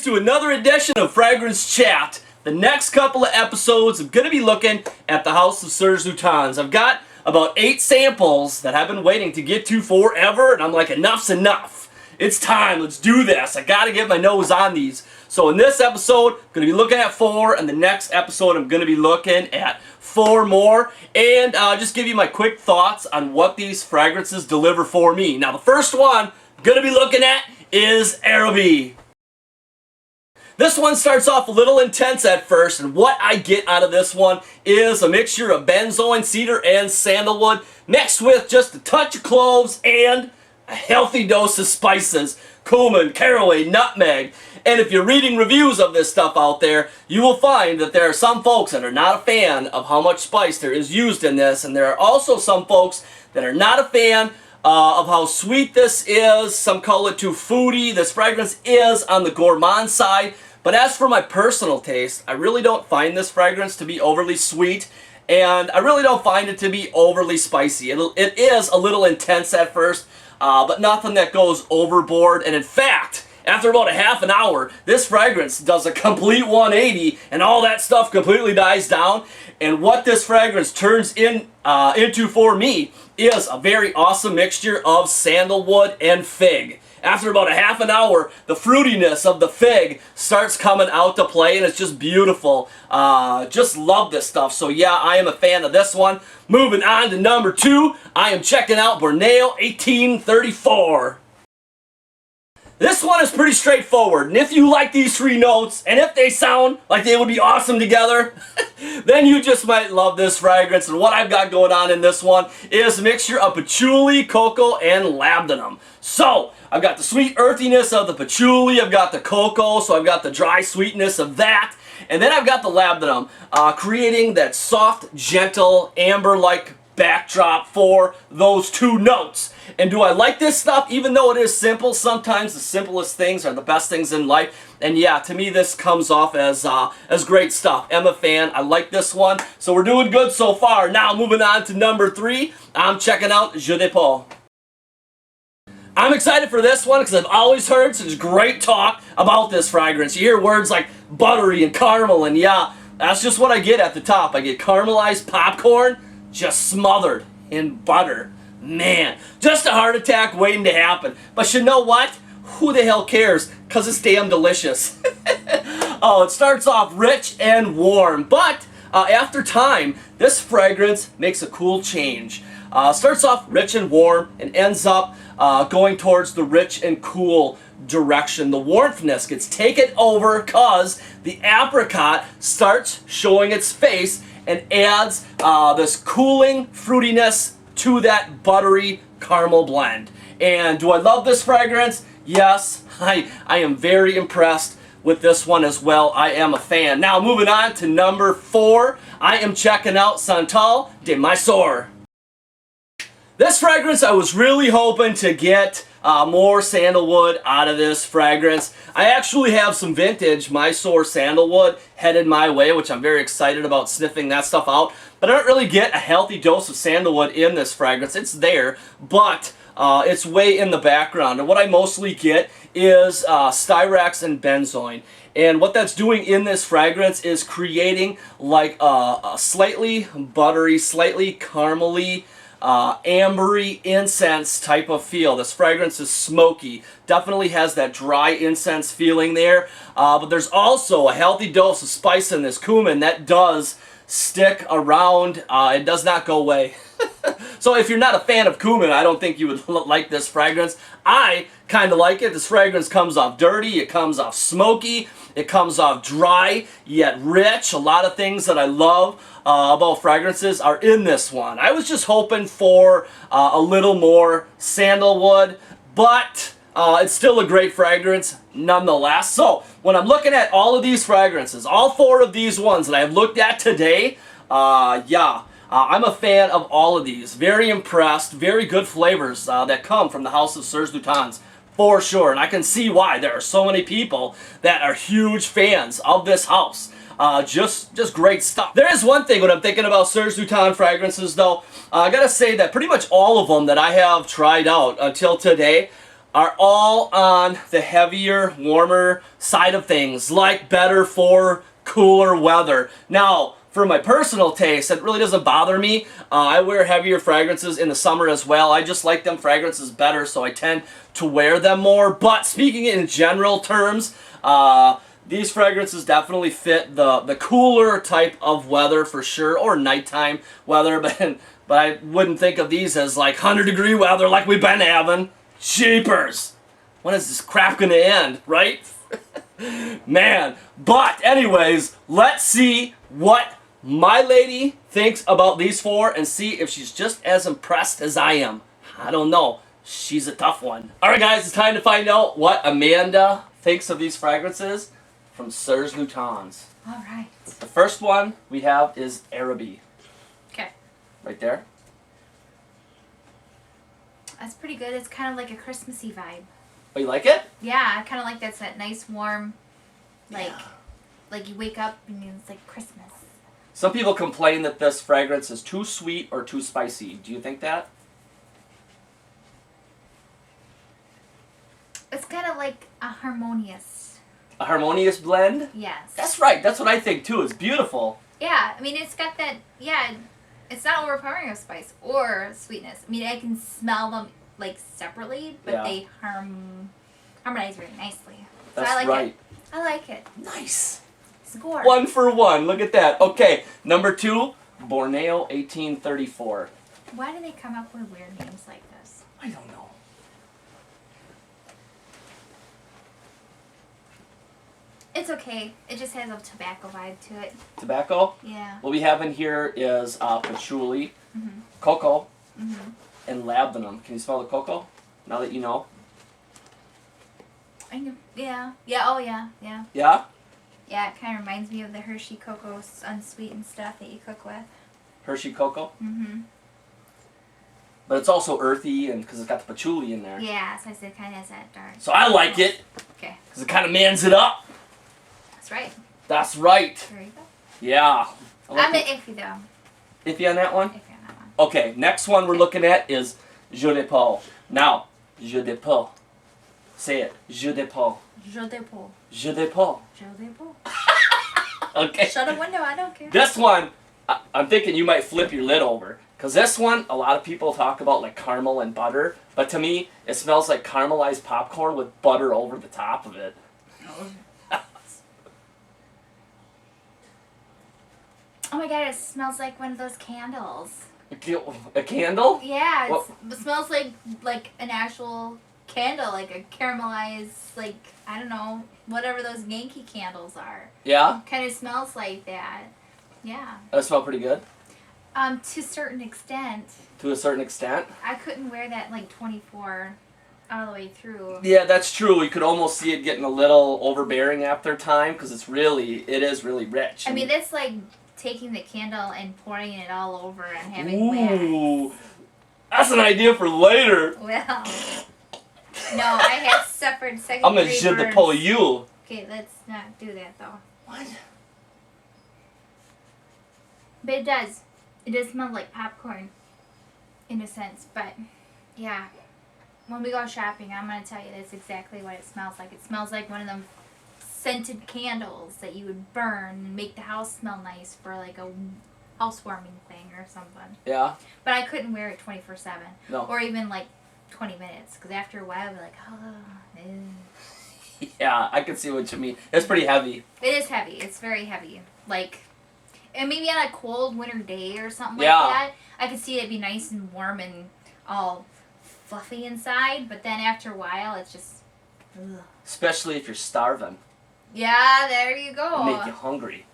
friends, to another edition of Fragrance Chat. The next couple of episodes, I'm going to be looking at the house of Serge Lutens. I've got about 8 samples that I've been waiting to get to forever, and I'm like, enough's enough. It's time, let's do this. I got to get my nose on these. So in this episode, I'm going to be looking at 4, and the next episode I'm going to be looking at 4 more, and just give you my quick thoughts on what these fragrances deliver for me. Now the first one I'm going to be looking at is Arabi. This one starts off a little intense at first, and what I get out of this one is a mixture of benzoin, cedar, and sandalwood mixed with just a touch of cloves and a healthy dose of spices, cumin, caraway, nutmeg. And if you're reading reviews of this stuff out there, you will find that there are some folks that are not a fan of how much spice there is used in this, and there are also some folks that are not a fan of how sweet this is. Some call it too foodie. This fragrance is on the gourmand side, but as for my personal taste, I really don't find this fragrance to be overly sweet, and I really don't find it to be overly spicy. It is a little intense at first, but nothing that goes overboard. And in fact, after about a half an hour, this fragrance does a complete 180, and all that stuff completely dies down. And what this fragrance turns into for me is a very awesome mixture of sandalwood and fig. After about a half an hour, the fruitiness of the fig starts coming out to play, and it's just beautiful. Just love this stuff. So yeah, I am a fan of this one. Moving on to number 2, I am checking out Borneo 1834. This one is pretty straightforward, and if you like these 3 notes, and if they sound like they would be awesome together, then you just might love this fragrance. And what I've got going on in this one is a mixture of patchouli, cocoa, and labdanum. So, I've got the sweet earthiness of the patchouli, I've got the cocoa, so I've got the dry sweetness of that, and then I've got the labdanum, creating that soft, gentle, amber-like backdrop for those 2 notes. And do I like this stuff? Even though it is simple, sometimes the simplest things are the best things in life. And yeah, to me this comes off as great stuff. I'm a fan. I like this one. So we're doing good so far. Now moving on to number 3, I'm checking out Jeux de Peau. I'm excited for this one because I've always heard such great talk about this fragrance. You hear words like buttery and caramel, and yeah, that's just what I get at the top. I get caramelized popcorn just smothered in butter. Man, just a heart attack waiting to happen. But you know what? Who the hell cares? Because it's damn delicious. Oh, it starts off rich and warm, but after time, this fragrance makes a cool change. Starts off rich and warm and ends up going towards the rich and cool direction. The warmthness gets taken over because the apricot starts showing its face and adds this cooling fruitiness to that buttery caramel blend. And do I love this fragrance? Yes, I am very impressed with this one as well. I am a fan. Now moving on to number 4, I am checking out Santal de Mysore. This fragrance, I was really hoping to get more sandalwood out of this fragrance. I actually have some vintage Mysore sandalwood headed my way, which I'm very excited about sniffing that stuff out. But I don't really get a healthy dose of sandalwood in this fragrance. It's there, but it's way in the background. And what I mostly get is styrax and benzoin. And what that's doing in this fragrance is creating like a slightly buttery, slightly caramely, ambery incense type of feel. This fragrance is smoky. Definitely has that dry incense feeling there. But there's also a healthy dose of spice in this cumin that does stick around. It does not go away. So if you're not a fan of cumin, I don't think you would like this fragrance. I kind of like it. This fragrance comes off dirty, it comes off smoky, it comes off dry, yet rich. A lot of things that I love about fragrances are in this one. I was just hoping for a little more sandalwood, but it's still a great fragrance nonetheless. So when I'm looking at all of these fragrances, all 4 of these ones that I've looked at today, I'm a fan of all of these. Very impressed. Very good flavors that come from the house of Serge Lutens, for sure. And I can see why there are so many people that are huge fans of this house. Just great stuff. There is one thing when I'm thinking about Serge Lutens fragrances, though. I gotta say that pretty much all of them that I have tried out until today are all on the heavier, warmer side of things, like better for cooler weather. Now, for my personal taste, it really doesn't bother me. I wear heavier fragrances in the summer as well. I just like them fragrances better, so I tend to wear them more. But speaking in general terms, these fragrances definitely fit the cooler type of weather for sure, or nighttime weather, but I wouldn't think of these as like 100-degree weather like we've been having. Jeepers! When is this crap gonna end, right? Man. But anyways, let's see what my lady thinks about these four and see if she's just as impressed as I am. I don't know. She's a tough one. Alright guys, it's time to find out what Amanda thinks of these fragrances from Serge Lutens. Alright. The first one we have is Arabi. Okay. Right there. That's pretty good. It's kind of like a Christmassy vibe. Oh, you like it? Yeah, I kind of like that nice warm, like you wake up and it's like Christmas. Some people complain that this fragrance is too sweet or too spicy. Do you think that? It's kind of like a harmonious. A harmonious blend? Yes. That's right. That's what I think too. It's beautiful. Yeah, I mean it's got that. Yeah, it's not overpowering of spice or sweetness. I mean I can smell them like separately, but they harmonize very nicely. That's so I like right. it. I like it. Nice. Score. 1 for 1. Look at that. Okay, number 2, Borneo 1834. Why do they come up with weird names like this? I don't know. It's okay. It just has a tobacco vibe to it. Tobacco? Yeah. What we have in here is patchouli, cocoa, and labdanum. Can you smell the cocoa? Now that you know. I know. Yeah. Yeah. Oh yeah. Yeah. Yeah? Yeah. It kind of reminds me of the Hershey cocoa unsweetened stuff that you cook with. Hershey cocoa? Mm-hmm. But it's also earthy, and because it's got the patchouli in there. Yeah. So I said it kind of has that dark. So I like it. Okay. Because it kind of mans it up. That's right. That's right. There you go. Yeah. I'm iffy though. Iffy on that one? Iffy on that one. Okay, next one we're looking at is Jeux de Peau. Now, Jeux de Peau. Say it. Jeux de Peau. Jeux de Peau. Jeux de Peau. Jeux de Peau. Okay. Shut a window. I don't care. This one, I'm thinking you might flip your lid over. Because this one, a lot of people talk about like caramel and butter. But to me, it smells like caramelized popcorn with butter over the top of it. Oh my god, it smells like one of those candles. A candle? Yeah, it smells like an actual candle, like a caramelized, like, I don't know, whatever those Yankee candles are. Yeah? Kind of smells like that. Yeah. That smell pretty good? To a certain extent. To a certain extent? I couldn't wear that like 24 all the way through. Yeah, that's true. You could almost see it getting a little overbearing after time because it is really rich. I mean, that's like taking the candle and pouring it all over and having Ooh, wax. that's an idea for later. Well, no, I have suffered second I'm gonna degree Jeux de burns. Peau you. Okay, let's not do that though. What? But it does. It does smell like popcorn, in a sense. But yeah, when we go shopping, I'm gonna tell you that's exactly what it smells like. It smells like one of them scented candles that you would burn and make the house smell nice for like a housewarming thing or something. Yeah. But I couldn't wear it 24/7. No. Or even like 20 minutes, because after a while, I'd be like, oh, ew. Yeah, I can see what you mean. It's pretty heavy. It is heavy. It's very heavy. Like, and maybe on a cold winter day or something Yeah. like that, I could see it be nice and warm and all fluffy inside. But then after a while, it's just, ugh. Especially if you're starving. Yeah, there you It'll go. make you hungry.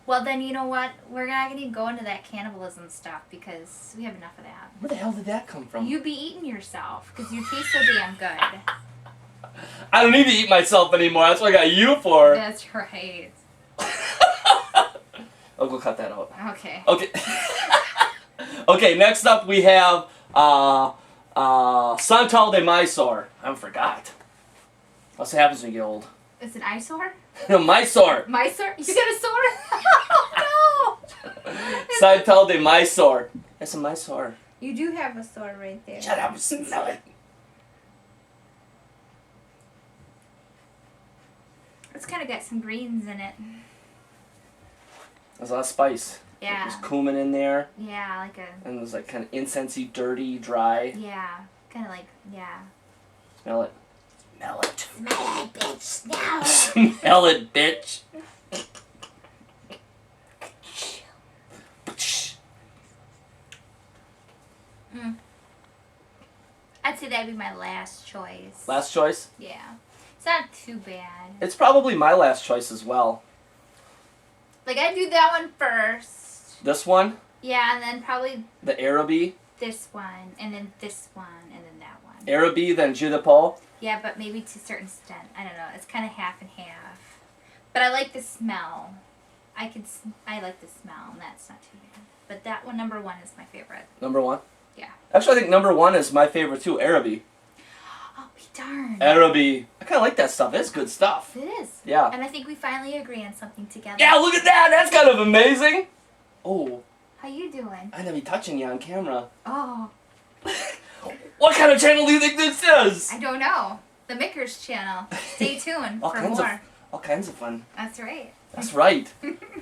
Well, then you know what? We're not going to go into that cannibalism stuff because we have enough of that. Where the hell did that come from? You be eating yourself because you taste so damn good. I don't need to eat myself anymore. That's what I got you for. That's right. I'll go cut that out. Okay. Okay. Okay, next up we have Santal de Mysore. I forgot. That's what happens when you get old. It's an eyesore? Mysore. Mysore? You got a sword? Oh, no! Santal de Mysore. That's a Mysore. You do have a sword right there. Shut up, smell it. It's kind of got some greens in it. There's a lot of spice. Yeah. There's cumin in there. Yeah, like a... And there's like kind of incensey, dirty, dry. Yeah. Kind of like, yeah. Smell it. Smell it. Smell it, bitch. Smell it. Smell it, bitch. I'd say that'd be my last choice. Last choice? Yeah. It's not too bad. It's probably my last choice as well. Like, I'd do that one first. This one? Yeah, and then probably The Arabi? this one, and then this one, and then that one. Arabi, then Jeux de Peau? Yeah, but maybe to a certain extent. I don't know. It's kind of half and half. But I like the smell. I like the smell, and that's not too bad. But that one, number one, is my favorite. Number one? Yeah. Actually, I think number one is my favorite too, Arabi. Oh, be darn. Arabi. I kind of like that stuff. It's good stuff. It is. Yeah. And I think we finally agree on something together. Yeah, look at that. That's kind of amazing. Oh. How you doing? I'm going to be touching you on camera. Oh. What kind of channel do you think this is? I don't know. The MyMickers channel. Stay tuned for more. All kinds of fun. That's right. That's right.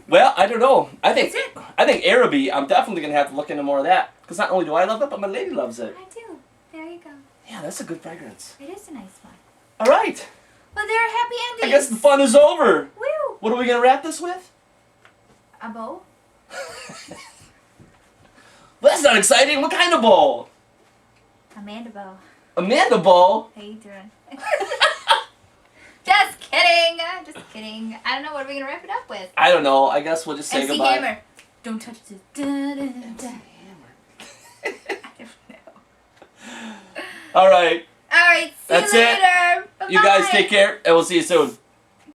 Well, I don't know. I think That's it. Arabi, I'm definitely going to have to look into more of that. Because not only do I love it, but my lady loves it. I do. There you go. Yeah, that's a good fragrance. It is a nice one. All right. Well, there are happy endings. I guess the fun is over. Woo! What are we going to wrap this with? A bow? Well, that's not exciting. What kind of bowl? Amanda bow. Amanda bowl? How you doing? Just kidding. Just kidding. I don't know. What are we going to wrap it up with? I don't know. I guess we'll just say MC goodbye. Hammer. Don't touch the... I don't know. All right. All right. See That's you it. later. Bye-bye. You guys take care, and we'll see you soon.